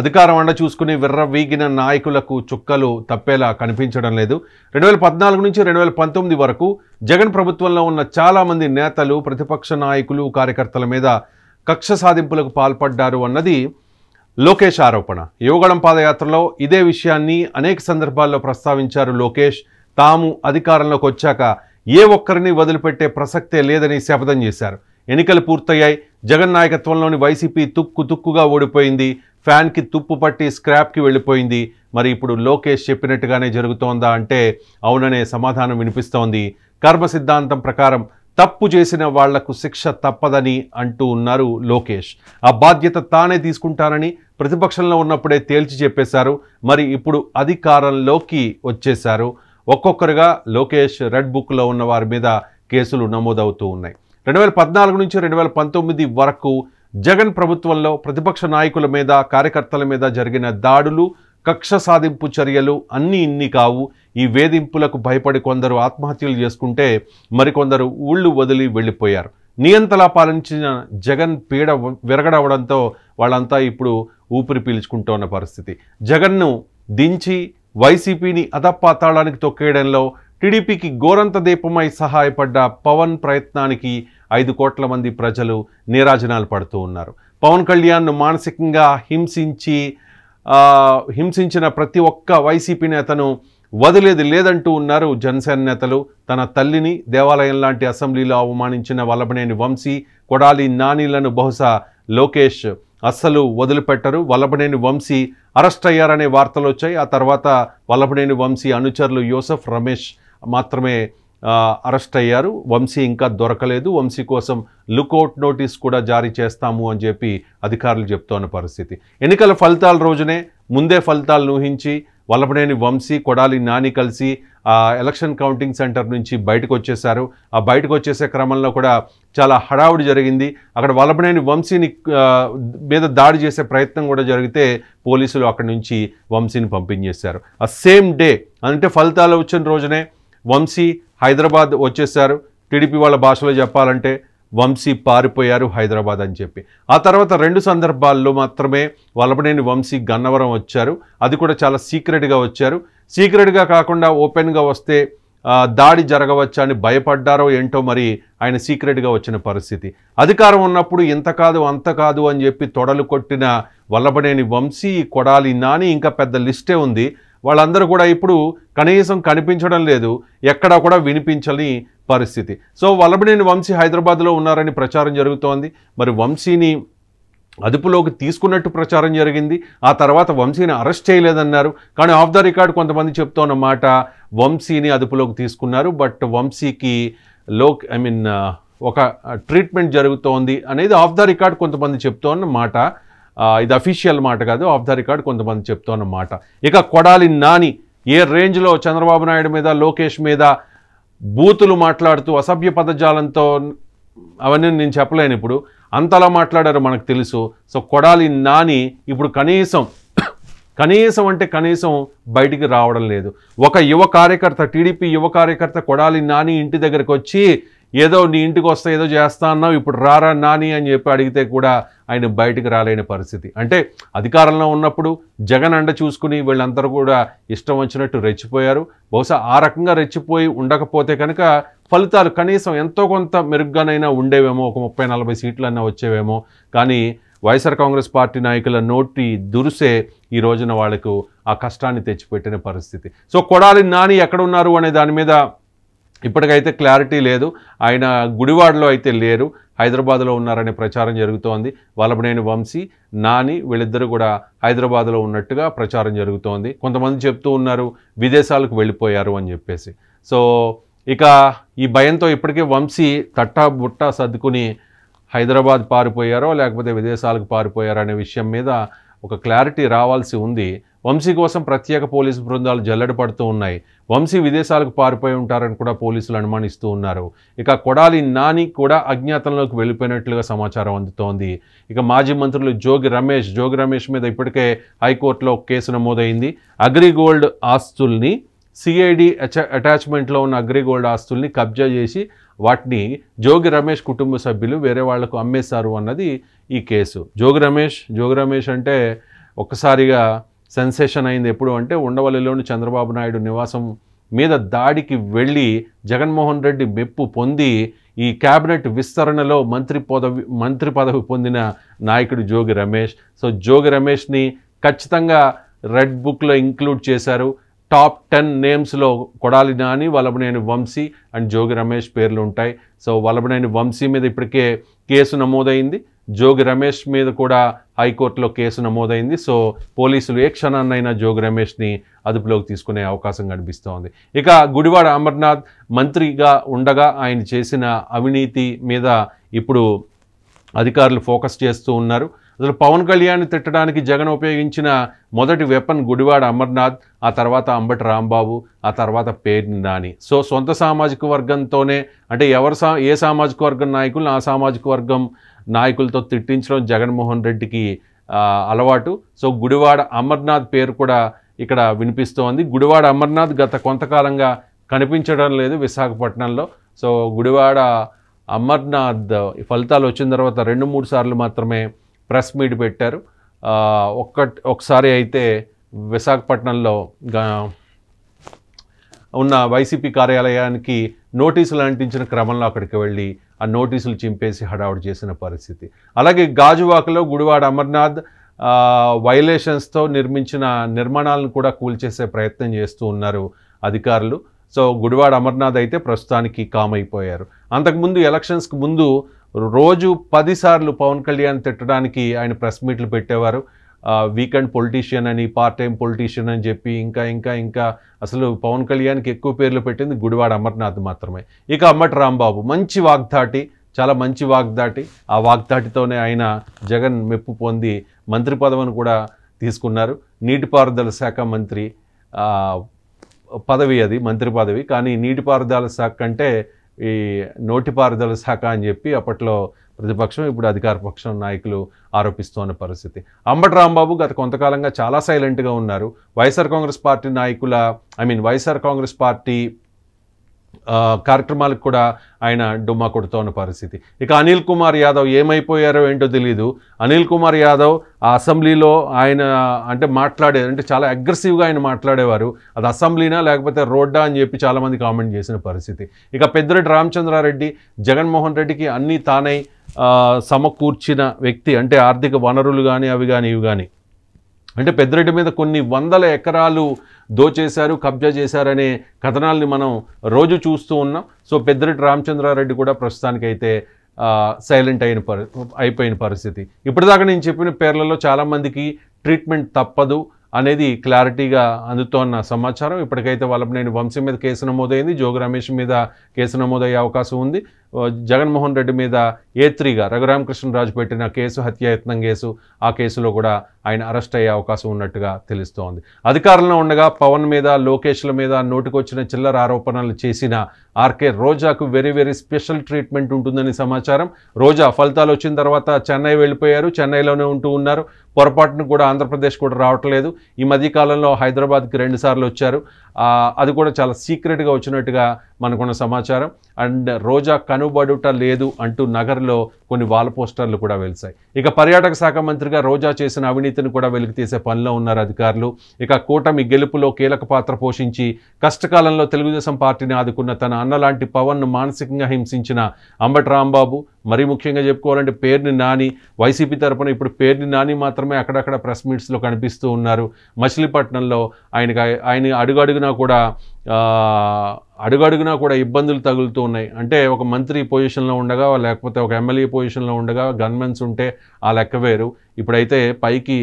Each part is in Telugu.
అధికారం అండ చూసుకుని విర్రవీగిన నాయకులకు చుక్కలు తప్పేలా కనిపించడం లేదు. 2014 నుంచి 2019 వరకు జగన్ ప్రభుత్వంలో ఉన్న చాలామంది నేతలు, ప్రతిపక్ష నాయకులు, కార్యకర్తల మీద కక్ష సాధింపులకు పాల్పడ్డారు అన్నది లోకేష్ ఆరోపణ. యువగళం పాదయాత్రలో ఇదే విషయాన్ని అనేక సందర్భాల్లో ప్రస్తావించారు లోకేష్. తాము అధికారంలోకి వచ్చాక ఏ ఒక్కరిని వదిలిపెట్టే ప్రసక్తే లేదని శపథం చేశారు. ఎన్నికలు పూర్తయ్యాయి. జగన్ నాయకత్వంలోని వైసీపీ తుక్కుగా ఓడిపోయింది. ఫ్యాన్కి తుప్పు పట్టి స్క్రాప్కి వెళ్ళిపోయింది. మరి ఇప్పుడు లోకేష్ చెప్పినట్టుగానే జరుగుతోందా అంటే అవుననే సమాధానం వినిపిస్తోంది. కర్మ సిద్ధాంతం ప్రకారం తప్పు చేసిన వాళ్లకు శిక్ష తప్పదని అంటూ ఉన్నారు లోకేష్. ఆ బాధ్యత తానే తీసుకుంటానని ప్రతిపక్షంలో ఉన్నప్పుడే తేల్చి చెప్పేశారు. మరి ఇప్పుడు అధికారంలోకి వచ్చేశారు. ఒక్కొక్కరుగా లోకేష్ రెడ్ బుక్లో ఉన్న వారి మీద కేసులు నమోదవుతూ ఉన్నాయి. 2014 నుంచి 2019 వరకు జగన్ ప్రభుత్వంలో ప్రతిపక్ష నాయకుల మీద, కార్యకర్తల మీద జరిగిన దాడులు, కక్ష సాధింపు చర్యలు అన్నీ ఇన్ని కావు. ఈ వేధింపులకు భయపడి కొందరు ఆత్మహత్యలు చేసుకుంటే మరికొందరు ఊళ్ళు వదిలి వెళ్ళిపోయారు. నియంతలా పాలించిన జగన్ పీడ విరగడవడంతో వాళ్ళంతా ఇప్పుడు ఊపిరి పీల్చుకుంటోన్న పరిస్థితి. జగన్ను దించి వైసీపీని అధపాతాళానికి తొక్కేయడంలో టీడీపీకి గోరంత దీపమై సహాయపడ్డ పవన్ ప్రయత్నానికి 5 కోట్ల మంది ప్రజలు నీరాజనాలు పడుతూ ఉన్నారు. పవన్ కళ్యాణ్ను మానసికంగా హింసించిన ప్రతి ఒక్క వైసీపీ నేతను వదిలేది లేదంటూ ఉన్నారు జనసేన నేతలు. తన తల్లిని దేవాలయం లాంటి అసెంబ్లీలో అవమానించిన వల్లభనేని వంశీ, కొడాలి నానిలను బహుశా లోకేష్ అస్సలు వదిలిపెట్టరు. వల్లభనేని వంశీ అరెస్ట్ అయ్యారనే వార్తలు వచ్చాయి. ఆ తర్వాత వల్లభనేని వంశీ అనుచరులు యూసఫ్, రమేష్ మాత్రమే అరెస్ట్ అయ్యారు. వంశీ ఇంకా దొరకలేదు. వంశీ కోసం లుకౌట్ నోటీస్ కూడా జారీ చేస్తాము అని చెప్పి అధికారులు చెప్తోన్న పరిస్థితి. ఎన్నికల ఫలితాల రోజునే ముందే ఫలితాలను ఊహించి వల్లభనేని వంశీ, కొడాలి నాని కలిసి ఎలక్షన్ కౌంటింగ్ సెంటర్ నుంచి బయటకు వచ్చేశారు. ఆ బయటకు వచ్చేసే క్రమంలో కూడా చాలా హడావుడి జరిగింది. అక్కడ వల్లభనేని వంశీని మీద దాడి చేసే ప్రయత్నం కూడా జరిగితే పోలీసులు అక్కడి నుంచి వంశీని పంపించేశారు. ఆ సేమ్ డే అంటే ఫలితాలు వచ్చిన రోజునే వంశీ హైదరాబాద్ వచ్చేసారు. టీడీపీ వాళ్ళ భాషలో చెప్పాలంటే వంశీ పారిపోయారు హైదరాబాద్ అని చెప్పి. ఆ తర్వాత 2 సందర్భాల్లో మాత్రమే వల్లభనేని వంశీ గన్నవరం వచ్చారు. అది కూడా చాలా సీక్రెట్గా వచ్చారు. సీక్రెట్గా కాకుండా ఓపెన్గా వస్తే దాడి జరగవచ్చా అని భయపడ్డారో ఏంటో మరి ఆయన సీక్రెట్గా వచ్చిన పరిస్థితి. అధికారం ఉన్నప్పుడు ఇంత కాదు అంత కాదు అని చెప్పి తొడలు కొట్టిన వల్లభనేని వంశీ, కొడాలి నాని, ఇంకా పెద్ద లిస్టే ఉంది. వాళ్ళందరూ కూడా ఇప్పుడు కనీసం కనిపించడం లేదు, ఎక్కడా కూడా వినిపించని పరిస్థితి. సో వల్లభనేని వంశీ హైదరాబాద్లో ఉన్నారని ప్రచారం జరుగుతోంది. మరి వంశీని అదుపులోకి తీసుకున్నట్టు ప్రచారం జరిగింది. ఆ తర్వాత వంశీని అరెస్ట్ చేయలేదన్నారు. కానీ ఆఫ్ ద రికార్డ్ కొంతమంది చెప్తున్న మాట వంశీని అదుపులోకి తీసుకున్నారు. బట్ వంశీకి ఒక ట్రీట్మెంట్ జరుగుతోంది అనేది ఆఫ్ ద రికార్డ్ కొంతమంది చెప్తున్న మాట. ఇది అఫీషియల్ మాట కాదు, ఆఫ్ ద రికార్డ్ కొంతమంది చెప్తున్న మాట. ఇక కొడాలి నాని ఏ రేంజ్లో చంద్రబాబు నాయుడు మీద, లోకేష్ మీద బూతులు మాట్లాడుతూ అసభ్య పదజాలంతో, అవన్నీ నేను చెప్పలేను ఇప్పుడు, అంతలా మాట్లాడారు మనకు తెలుసు. సో కొడాలి నాని ఇప్పుడు కనీసం అంటే కనీసం బయటికి రావడం లేదు. ఒక యువ కార్యకర్త, టీడీపీ యువ కార్యకర్త కొడాలి నాని ఇంటి దగ్గరకు వచ్చి ఏదో నీ ఇంటికి వస్తే ఏదో చేస్తా అన్నావు, ఇప్పుడు రారా నాని అని చెప్పి అడిగితే కూడా ఆయన బయటికి రాలేని పరిస్థితి. అంటే అధికారంలో ఉన్నప్పుడు జగన్ అండ చూసుకుని వీళ్ళందరూ కూడా ఇష్టం వచ్చినట్టు రెచ్చిపోయారు. బహుశా ఆ రకంగా రెచ్చిపోయి ఉండకపోతే కనుక ఫలితాలు కనీసం ఎంతో కొంత మెరుగ్గానైనా ఉండేవేమో, ఒక 30-40 సీట్లన్నా వచ్చేవేమో. కానీ వైఎస్ఆర్ కాంగ్రెస్ పార్టీ నాయకుల నోటి దురుసే ఈ రోజున వాళ్లకు ఆ కష్టాన్ని తెచ్చిపెట్టిన పరిస్థితి. సో కొడాలి నాని ఎక్కడ ఉన్నారు అనే దాని మీద ఇప్పటికైతే క్లారిటీ లేదు. ఆయన గుడివాడలో అయితే లేరు, హైదరాబాద్లో ఉన్నారనే ప్రచారం జరుగుతోంది. వల్లభనేని వంశీ, నాని వీళ్ళిద్దరూ కూడా హైదరాబాద్లో ఉన్నట్టుగా ప్రచారం జరుగుతోంది. కొంతమంది చెప్తూ ఉన్నారు విదేశాలకు వెళ్ళిపోయారు అని చెప్పేసి. సో ఇక ఈ భయంతో ఇప్పటికే వంశీ తట్టా బుట్టా సర్దుకుని హైదరాబాద్ పారిపోయారో లేకపోతే విదేశాలకు పారిపోయారో అనే విషయం మీద ఒక క్లారిటీ రావాల్సి ఉంది. వంశీ కోసం ప్రత్యేక పోలీసు బృందాలు జల్లెడ పడుతూ ఉన్నాయి. వంశీ విదేశాలకు పారిపోయి ఉంటారని కూడా పోలీసులు అనుమానిస్తూ ఉన్నారు. ఇక కొడాలి నాని కూడా అజ్ఞాతంలోకి వెళ్ళిపోయినట్లుగా సమాచారం అందుతోంది. ఇక మాజీ మంత్రులు జోగి రమేష్ మీద ఇప్పటికే హైకోర్టులో కేసు నమోదైంది. అగ్రిగోల్డ్ ఆస్తుల్ని, సిఐడి అటాచ్మెంట్లో ఉన్న అగ్రిగోల్డ్ ఆస్తుల్ని కబ్జా చేసి వాటిని జోగి రమేష్ కుటుంబ సభ్యులు వేరే వాళ్లకు అమ్మేశారు అన్నది ఈ కేసు. జోగి రమేష్ అంటే ఒక్కసారిగా సెన్సేషన్ అయింది. ఎప్పుడు అంటే ఉండవల్లిలోని చంద్రబాబు నాయుడు నివాసం మీద దాడికి వెళ్ళి జగన్మోహన్ రెడ్డి మెప్పు పొంది ఈ క్యాబినెట్ విస్తరణలో మంత్రి పదవి పొందిన నాయకుడు జోగి రమేష్. సో జోగి రమేష్ని ఖచ్చితంగా రెడ్ బుక్లో ఇంక్లూడ్ చేశారు. టాప్ 10 నేమ్స్లో కొడాలి నాని, వల్లభనేని వంశీ అండ్ జోగి రమేష్ పేర్లు ఉంటాయి. సో వల్లభనేని వంశీ మీద ఇప్పటికే కేసు నమోదైంది. జోగి రమేష్ మీద కూడా హైకోర్టులో కేసు నమోదైంది. సో పోలీసులు ఏ క్షణాన్నైనా జోగి రమేష్ని అదుపులోకి తీసుకునే అవకాశం కనిపిస్తోంది. ఇక గుడివాడ అమర్నాథ్ మంత్రిగా ఉండగా ఆయన చేసిన అవినీతి మీద ఇప్పుడు అధికారులు ఫోకస్ చేస్తూ ఉన్నారు. అసలు పవన్ కళ్యాణ్ తిట్టడానికి జగన్ ఉపయోగించిన మొదటి వెపన్ గుడివాడ అమర్నాథ్, ఆ తర్వాత అంబటి రాంబాబు, ఆ తర్వాత పేర్ని నాని. సో సొంత సామాజిక వర్గంతోనే అంటే ఏ సామాజిక వర్గం నాయకులు ఆ సామాజిక వర్గం నాయకులతో తిట్టించడం జగన్మోహన్ రెడ్డికి అలవాటు. సో గుడివాడ అమర్నాథ్ పేరు కూడా ఇక్కడ వినిపిస్తోంది. గుడివాడ అమర్నాథ్ గత కొంతకాలంగా కనిపించడం లేదు విశాఖపట్నంలో. సో గుడివాడ అమర్నాథ్ ఫలితాలు వచ్చిన తర్వాత 2-3 సార్లు మాత్రమే ప్రెస్ మీట్ పెట్టారు. ఒకసారి అయితే విశాఖపట్నంలో ఉన్న వైసీపీ కార్యాలయానికి నోటీసులు అంటించిన క్రమంలో అక్కడికి వెళ్ళి ఆ నోటీసులు చింపేసి హడావుడి చేసిన పరిస్థితి. అలాగే గాజువాకలో గుడివాడ అమర్నాథ్ వైలేషన్స్తో నిర్మించిన నిర్మాణాలను కూడా కూల్చేసే ప్రయత్నం చేస్తూ ఉన్నారు అధికారులు. సో గుడివాడ అమర్నాథ్ అయితే ప్రస్తుతానికి కామ్ అయిపోయారు. అంతకుముందు ఎలక్షన్స్కి ముందు రోజు 10 సార్లు పవన్ కళ్యాణ్ తిట్టడానికి ఆయన ప్రెస్ మీట్లు పెట్టేవారు. వీకెండ్ పొలిటీషియన్ అని, పార్ట్ టైం పొలిటీషియన్ అని చెప్పి ఇంకా అసలు పవన్ కళ్యాణ్కి ఎక్కువ పేర్లు పెట్టింది గుడివాడ అమర్నాథ్ మాత్రమే. ఇక అంబటి రాంబాబు మంచి వాగ్దాటి, చాలా మంచి వాగ్దాటి. ఆ వాగ్దాటితోనే ఆయన జగన్ మెప్పు పొంది మంత్రి పదవిని కూడా తీసుకున్నారు. నీటిపారుదల శాఖ మంత్రి పదవి, అది మంత్రి పదవి. కానీ నీటిపారుదల శాఖ అంటే ఈ నోటిపారుదల శాఖ అని చెప్పి అప్పట్లో ప్రతిపక్షం, ఇప్పుడు అధికార పక్షం నాయకులు ఆరోపిస్తున్న పరిస్థితి. అంబటి రాంబాబు గత కొంతకాలంగా చాలా సైలెంట్గా ఉన్నారు. వైఎస్ఆర్ కాంగ్రెస్ పార్టీ కార్యక్రమాలకు కూడా ఆయన డుమ్మా కొడుతున్న పరిస్థితి. ఇక అనిల్ కుమార్ యాదవ్ ఏమైపోయారో ఏంటో తెలియదు. అనిల్ కుమార్ యాదవ్ ఆ అసెంబ్లీలో ఆయన అంటే చాలా అగ్రెసివ్గా ఆయన మాట్లాడేవారు. అది అసెంబ్లీనా లేకపోతే రోడ్డా అని చెప్పి చాలామంది కామెంట్ చేసిన పరిస్థితి. ఇక పెద్దిరెడ్డి రామచంద్రారెడ్డి జగన్మోహన్ రెడ్డికి అన్నీ తానై సమకూర్చిన వ్యక్తి. అంటే ఆర్థిక వనరులు కానీ అవి కానీ ఇవి కానీ. అంటే పెద్దిరెడ్డి మీద కొన్ని 100 ఎకరాలు దోచేశారు, కబ్జా చేశారనే కథనాల్ని మనం రోజు చూస్తూ ఉన్నాం. సో పెద్దిరెడ్డి రామచంద్రారెడ్డి కూడా ప్రస్తుతానికైతే సైలెంట్ అయిపోయిన పరిస్థితి. ఇప్పటిదాకా నేను చెప్పిన పేర్లలో చాలామందికి ట్రీట్మెంట్ తప్పదు అనేది క్లారిటీగా అందుతోన్న సమాచారం. ఇప్పటికైతే వల్లభనేని వంశీ మీద కేసు నమోదైంది, జోగి రమేష్ మీద కేసు నమోదయ్యే అవకాశం ఉంది. జగన్మోహన్ రెడ్డి మీద A3గా రఘురామకృష్ణరాజు పెట్టిన కేసు, హత్యాయత్నం కేసు, ఆ కేసులో కూడా ఆయన అరెస్ట్ అయ్యే అవకాశం ఉన్నట్టుగా తెలుస్తోంది. అధికారంలో ఉండగా పవన్ మీద, లోకేష్ల మీద నోటికొచ్చిన చిల్లర ఆరోపణలు చేసిన ఆర్కే రోజాకు వెరీ స్పెషల్ ట్రీట్మెంట్ ఉంటుందని సమాచారం. రోజా ఫలితాలు వచ్చిన తర్వాత చెన్నై వెళ్ళిపోయారు, చెన్నైలోనే ఉంటూ ఉన్నారు. పొరపాటును కూడా ఆంధ్రప్రదేశ్ కూడా రావట్లేదు. ఈ మధ్యకాలంలో హైదరాబాద్కి 2 సార్లు వచ్చారు. అది కూడా చాలా సీక్రెట్గా వచ్చినట్టుగా మనకున్న సమాచారం. అండ్ రోజా కనుబడుట లేదు అంటూ నగర్లో కొన్ని వాల్ పోస్టర్లు కూడా వెలిశాయి. ఇక పర్యాటక శాఖ మంత్రిగా రోజా చేసిన అవినీతిని కూడా వెలికి తీసే పనిలో ఉన్నారు అధికారులు. ఇక కూటమి గెలుపులో కీలక పాత్ర పోషించి కష్టకాలంలో తెలుగుదేశం పార్టీని ఆదుకున్న తన అన్నలాంటి పవన్ను మానసికంగా హింసించిన అంబటి రాంబాబు, మరీ ముఖ్యంగా చెప్పుకోవాలంటే పేర్ని నాని, వైసీపీ తరపున ఇప్పుడు పేర్ని నాని మాత్రమే అక్కడక్కడ ప్రెస్ మీట్స్లో కనిపిస్తూ ఉన్నారు. మచిలీపట్నంలో ఆయన అడుగడుగునా కూడా ఇబ్బందులు తగులుతూ ఉన్నాయి. అంటే ఒక మంత్రి పొజిషన్లో ఉండగా లేకపోతే ఒక ఎమ్మెల్యే పొజిషన్లో ఉండగా గన్మెన్స్ ఉంటే ఆ లెక్క వేరు. ఇప్పుడైతే పైకి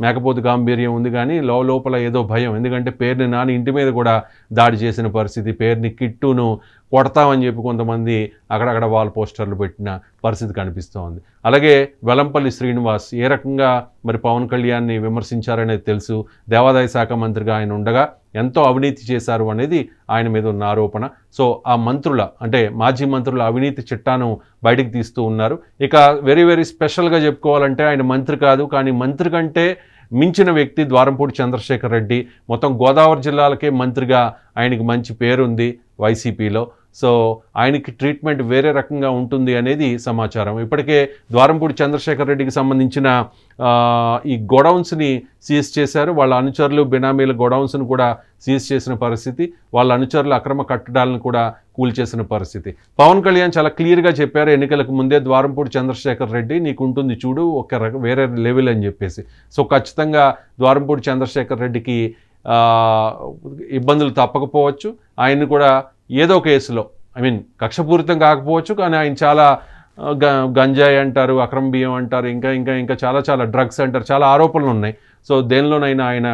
మేకపోతు గాంభీర్యం ఉంది కానీ లోపల ఏదో భయం. ఎందుకంటే పేర్ని నాని ఇంటి మీద కూడా దాడి చేసిన పరిస్థితి, పేర్ని కిట్టును కొడతామని చెప్పి కొంతమంది అక్కడక్కడ వాల్ పోస్టర్లు పెట్టిన పరిస్థితి కనిపిస్తోంది. అలాగే వెల్లంపల్లి శ్రీనివాస్ ఏ రకంగా మరి పవన్ కళ్యాణ్ని విమర్శించారనేది తెలుసు. దేవాదాయ శాఖ మంత్రిగా ఆయన ఉండగా ఎంతో అవినీతి చేశారు అనేది ఆయన మీద ఉన్న ఆరోపణ. సో ఆ మాజీ మంత్రుల అవినీతి చిట్టాను బయటికి తీస్తూ ఉన్నారు. ఇక వెరీ స్పెషల్గా చెప్పుకోవాలంటే ఆయన మంత్రి కాదు, కానీ మంత్రి కంటే మించిన వ్యక్తి ద్వారంపూడి చంద్రశేఖర్ రెడ్డి. మొత్తం గోదావరి జిల్లాలకే మంత్రిగా ఆయనకి మంచి పేరుంది వైసీపీలో. సో ఆయనకి ట్రీట్మెంట్ వేరే రకంగా ఉంటుంది అనేది సమాచారం. ఇప్పటికే ద్వారంపూడి చంద్రశేఖర్ రెడ్డికి సంబంధించిన ఈ గోడౌన్స్ని సీజ్ చేశారు. వాళ్ళ అనుచరులు బినామీల గోడౌన్స్ను కూడా సీజ్ చేసిన పరిస్థితి, వాళ్ళ అనుచరుల అక్రమ కట్టడాలను కూడా కూల్చేసిన పరిస్థితి. పవన్ కళ్యాణ్ చాలా క్లియర్గా చెప్పారు ఎన్నికలకు ముందే, ద్వారంపూడి చంద్రశేఖర్ రెడ్డి నీకు ఉంటుంది చూడు ఒక వేరే లెవెల్ అని చెప్పేసి. సో ఖచ్చితంగా ద్వారంపూడి చంద్రశేఖర్ రెడ్డికి ఇబ్బందులు తప్పకపోవచ్చు. ఆయన్ని కూడా ఏదో కేసులో కక్షపూరితం కాకపోవచ్చు, కానీ ఆయన చాలా గంజాయి అంటారు, అక్రమ బియ్యం అంటారు, ఇంకా చాలా డ్రగ్స్ అంటారు, చాలా ఆరోపణలు ఉన్నాయి. సో దేనిలోనైనా ఆయన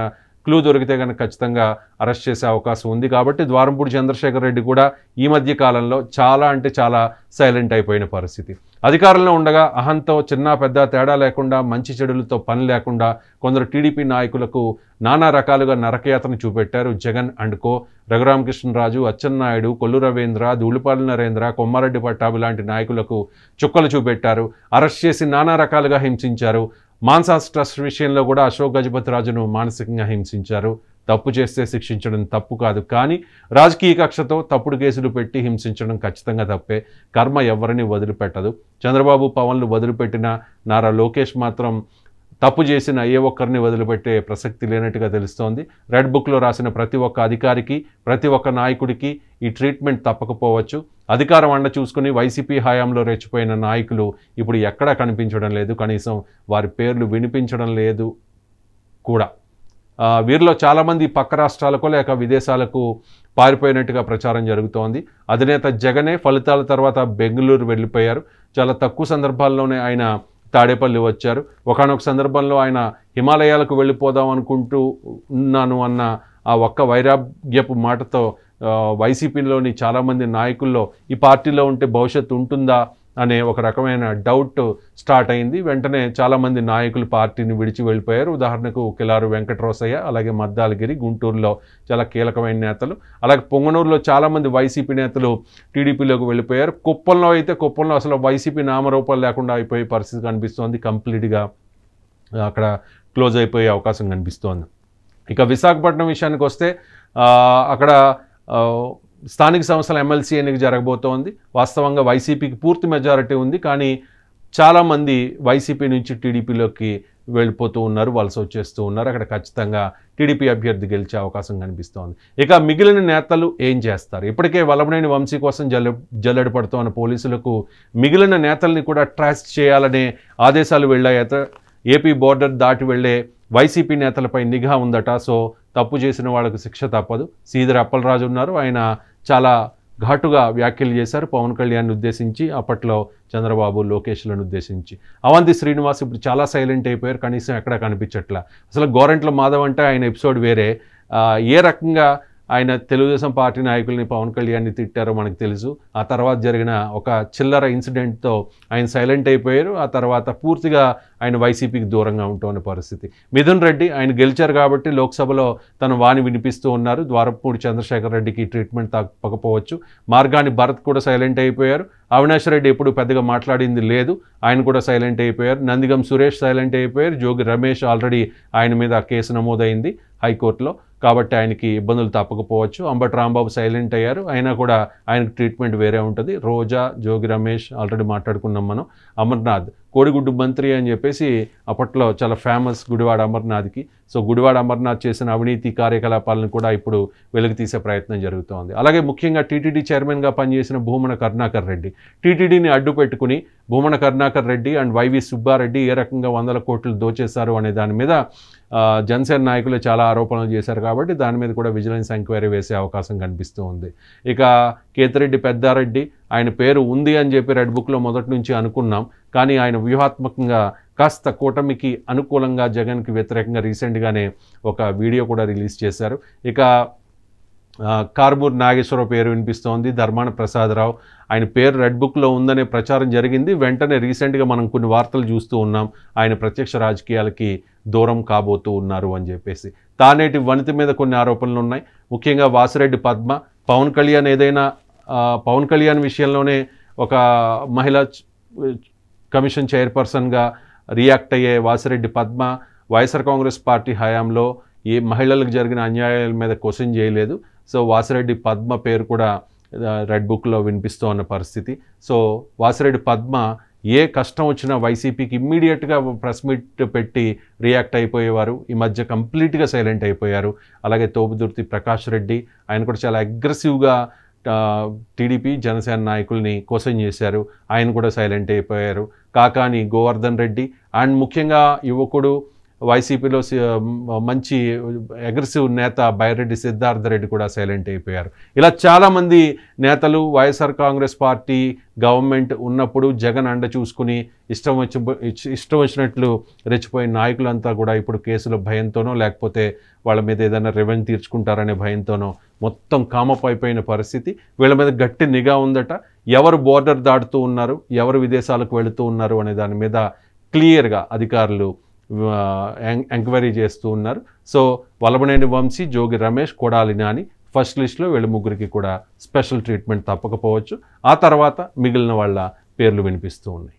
క్లూ దొరికితే కనుక ఖచ్చితంగా అరెస్ట్ చేసే అవకాశం ఉంది. కాబట్టి ద్వారంపూడి చంద్రశేఖర్ రెడ్డి కూడా ఈ మధ్య కాలంలో చాలా సైలెంట్ అయిపోయిన పరిస్థితి. అధికారంలో ఉండగా అహంతో చిన్న పెద్ద తేడా లేకుండా, మంచి చెడులతో పని లేకుండా కొందరు టీడీపీ నాయకులకు నానా రకాలుగా నరకయాతన చూపెట్టారు జగన్ అండ్ కో. రఘురామకృష్ణరాజు, అచ్చెన్నాయుడు, కొల్లు రవీంద్ర, ధూళిపాల నరేంద్ర, కొమ్మారెడ్డి పట్టాభి లాంటి నాయకులకు చుక్కలు చూపెట్టారు. అరెస్ట్ చేసి నానా రకాలుగా హింసించారు. మాన్సాస్ ట్రస్ట్ విషయంలో కూడా అశోక్ గజపతిరాజును మానసికంగా హింసించారు. తప్పు చేస్తే శిక్షించడం తప్పు కాదు, కానీ రాజకీయ కక్షతో తప్పుడు కేసులు పెట్టి హింసించడం ఖచ్చితంగా తప్పే. కర్మ ఎవరిని వదిలిపెట్టదు. చంద్రబాబు పవన్లు వదిలిపెట్టిన నారా లోకేష్ మాత్రం తప్పు చేసిన ఏ ఒక్కరిని వదిలిపెట్టే ప్రసక్తి లేనట్టుగా తెలుస్తోంది. రెడ్ బుక్లో రాసిన ప్రతి ఒక్క అధికారికి, ప్రతి ఒక్క నాయకుడికి ఈ ట్రీట్మెంట్ తప్పకపోవచ్చు. అధికారం అండ చూసుకుని వైసీపీ హయాంలో రెచ్చిపోయిన నాయకులు ఇప్పుడు ఎక్కడా కనిపించడం లేదు, కనీసం వారి పేర్లు వినిపించడం లేదు కూడా. వీరిలో చాలామంది పక్క రాష్ట్రాలకు లేక విదేశాలకు పారిపోయినట్టుగా ప్రచారం జరుగుతోంది. అధినేత జగనే ఫలితాల తర్వాత బెంగళూరు వెళ్ళిపోయారు. చాలా తక్కువ సందర్భాల్లోనే ఆయన తాడేపల్లి వచ్చారు. ఒకానొక సందర్భంలో ఆయన హిమాలయాలకు వెళ్ళిపోదాం అనుకుంటూ ఉన్నాను అన్న ఆ ఒక్క వైరాగ్యపు మాటతో వైసీపీలోని చాలామంది నాయకుల్లో ఈ పార్టీలో ఉంటే భవిష్యత్తు ఉంటుందా అనే ఒక రకమైన డౌట్ స్టార్ట్ అయింది. వెంటనే చాలామంది నాయకులు పార్టీని విడిచి వెళ్ళిపోయారు. ఉదాహరణకు కిలారు వెంకటరోసయ్య, అలాగే మద్దాలగిరి, గుంటూరులో చాలా కీలకమైన నేతలు, అలాగే పొంగనూరులో చాలామంది వైసీపీ నేతలు టీడీపీలోకి వెళ్ళిపోయారు. కుప్పంలో అసలు వైసీపీ నామరూపాలు లేకుండా అయిపోయే పరిస్థితి కనిపిస్తోంది. కంప్లీట్గా అక్కడ క్లోజ్ అయిపోయే అవకాశం కనిపిస్తోంది. ఇక విశాఖపట్నం విషయానికి వస్తే అక్కడ స్థానిక సంస్థల ఎమ్మెల్సీ ఎన్నిక జరగబోతోంది. వాస్తవంగా వైసీపీకి పూర్తి మెజారిటీ ఉంది, కానీ చాలామంది వైసీపీ నుంచి టీడీపీలోకి వెళ్ళిపోతూ ఉన్నారు, వలస వచ్చేస్తూ ఉన్నారు. అక్కడ ఖచ్చితంగా టీడీపీ అభ్యర్థి గెలిచే అవకాశం కనిపిస్తోంది. ఇక మిగిలిన నేతలు ఏం చేస్తారు? ఇప్పటికే వల్లభనేని వంశీ కోసం జల్లెడ పడుతున్న పోలీసులకు మిగిలిన నేతల్ని కూడా ట్రాస్ చేయాలనే ఆదేశాలు వెళ్ళాయట. ఏపీ బోర్డర్ దాటి వెళ్లే వైసీపీ నేతలపై నిఘా ఉందట. సో తప్పు చేసిన వాళ్ళకు శిక్ష తప్పదు. సీదర్ అప్పలరాజు ఉన్నారు, ఆయన చాలా ఘాటుగా వ్యాఖ్యలు చేశారు పవన్ కళ్యాణ్ని ఉద్దేశించి, అప్పట్లో చంద్రబాబు లోకేష్లను ఉద్దేశించి. అవంతి శ్రీనివాస్ ఇప్పుడు చాలా సైలెంట్ అయిపోయారు, కనీసం ఎక్కడ కనిపించట్లా. అసలు గోరంట్ల మాధవ్ అంటే ఆయన ఎపిసోడ్ వేరే. ఏ రకంగా ఆయన తెలుగుదేశం పార్టీ నాయకుల్ని పవన్ కళ్యాణ్ని తిట్టారో మనకు తెలుసు. ఆ తర్వాత జరిగిన ఒక చిల్లర ఇన్సిడెంట్తో ఆయన సైలెంట్ అయిపోయారు. ఆ తర్వాత పూర్తిగా ఆయన వైసీపీకి దూరంగా ఉంటున్న పరిస్థితి. మిథున్ రెడ్డి ఆయన గెలిచారు కాబట్టి లోక్సభలో తన వాణి వినిపిస్తూ ఉన్నారు. ద్వారంపూడి చంద్రశేఖర్ రెడ్డికి ట్రీట్మెంట్ తప్పకపోవచ్చు. మార్గాని భరత్ కూడా సైలెంట్ అయిపోయారు. అవినాష్ రెడ్డి ఎప్పుడు పెద్దగా మాట్లాడింది లేదు, ఆయన కూడా సైలెంట్ అయిపోయారు. నందిగం సురేష్ సైలెంట్ అయిపోయారు. జోగి రమేష్ ఆల్రెడీ ఆయన మీద కేసు నమోదైంది హైకోర్టులో, కాబట్టి ఆయనకి ఇబ్బందులు తప్పకపోవచ్చు. అంబటి రాంబాబు సైలెంట్ అయ్యారు, అయినా కూడా ఆయనకు ట్రీట్మెంట్ వేరే ఉంటుంది. రోజా, జోగి రమేష్ ఆల్రెడీ మాట్లాడుకున్నాం మనం. అమర్నాథ్ కోడిగుడ్డు మంత్రి అని చెప్పేసి అప్పట్లో చాలా ఫేమస్ గుడివాడ అమర్నాథ్కి. సో గుడివాడ అమర్నాథ్ చేసిన అవినీతి కార్యకలాపాలను కూడా ఇప్పుడు వెలుగు తీసే ప్రయత్నం జరుగుతోంది. అలాగే ముఖ్యంగా టీటీడీ చైర్మన్గా పనిచేసిన భూమన కరుణాకర్ రెడ్డి, టీటీడీని అడ్డు పెట్టుకుని భూమన కరుణాకర్ రెడ్డి అండ్ వైవి సుబ్బారెడ్డి ఏ రకంగా 100 కోట్లు దోచేశారు అనే దాని మీద జనసేన నాయకులు చాలా ఆరోపణలు చేశారు. కాబట్టి దాని మీద కూడా విజిలెన్స్ ఎంక్వైరీ వేసే అవకాశం కనిపిస్తూ ఉంది. ఇక కేతిరెడ్డి పెద్దారెడ్డి, ఆయన పేరు ఉంది అని చెప్పి రెడ్ బుక్లో మొదటి నుంచి అనుకున్నాం, కానీ ఆయన వ్యూహాత్మకంగా కాస్త కూటమికి అనుకూలంగా జగన్కి వ్యతిరేకంగా రీసెంట్గానే ఒక వీడియో కూడా రిలీజ్ చేశారు. ఇక కార్మూర్ నాగేశ్వరరావు పేరు వినిపిస్తోంది. ధర్మాన ప్రసాదరావు ఆయన పేరు రెడ్ బుక్లో ఉందనే ప్రచారం జరిగింది. వెంటనే రీసెంట్గా మనం కొన్ని వార్తలు చూస్తూ ఉన్నాం, ఆయన ప్రత్యక్ష రాజకీయాలకి దూరం కాబోతూ ఉన్నారు అని చెప్పేసి. తానేటి వనిత మీద కొన్ని ఆరోపణలు ఉన్నాయి. ముఖ్యంగా వాసిరెడ్డి పద్మ, పవన్ కళ్యాణ్ విషయంలోనే ఒక మహిళా కమిషన్ చైర్పర్సన్గా రియాక్ట్ అయ్యే వాసిరెడ్డి పద్మ వైఎస్ఆర్ కాంగ్రెస్ పార్టీ హయాంలో ఏ మహిళలకు జరిగిన అన్యాయాల మీద క్వశ్చన్ చేయలేదు. సో వాసిరెడ్డి పద్మ పేరు కూడా రెడ్ బుక్లో వినిపిస్తూ ఉన్న పరిస్థితి. సో వాసిరెడ్డి పద్మ ఏ కష్టం వచ్చినా వైసీపీకి ఇమ్మీడియట్గా ప్రెస్ మీట్ పెట్టి రియాక్ట్ అయిపోయేవారు. ఈ మధ్య కంప్లీట్గా సైలెంట్ అయిపోయారు. అలాగే తోపుదుర్తి ప్రకాష్ రెడ్డి, ఆయన కూడా చాలా అగ్రెసివ్గా టీడీపీ జనసేన నాయకుల్ని క్వశ్చన్ చేశారు. ఆయన కూడా సైలెంట్ అయిపోయారు. కాకాని గోవర్ధన్ రెడ్డి అండ్ ముఖ్యంగా యువకుడు వైసీపీలో మంచి అగ్రెసివ్ నేత బైరెడ్డి సిద్ధార్థ రెడ్డి కూడా సైలెంట్ అయిపోయారు. ఇలా చాలామంది నేతలు వైఎస్ఆర్ కాంగ్రెస్ పార్టీ గవర్నమెంట్ ఉన్నప్పుడు జగన్ అండ చూసుకుని ఇష్టం వచ్చినట్లు రెచ్చిపోయిన నాయకులంతా కూడా ఇప్పుడు కేసుల భయంతోనో లేకపోతే వాళ్ళ మీద ఏదైనా రెవెన్యూ తీర్చుకుంటారనే భయంతోనో మొత్తం కామప్ అయిపోయిన పరిస్థితి. వీళ్ళ మీద గట్టి నిఘా ఉందట. ఎవరు బోర్డర్ దాటుతూ ఉన్నారు, ఎవరు విదేశాలకు వెళుతూ ఉన్నారు అనే దాని మీద క్లియర్గా అధికారులు ఎంక్వైరీ చేస్తూ ఉన్నారు. సో వల్లభనేని వంశీ, జోగి రమేష్, కొడాలి నాని ఫస్ట్ లిస్ట్లో వీళ్ళ ముగ్గురికి కూడా స్పెషల్ ట్రీట్మెంట్ తప్పకపోవచ్చు. ఆ తర్వాత మిగిలిన వాళ్ళ పేర్లు వినిపిస్తూ ఉన్నాయి.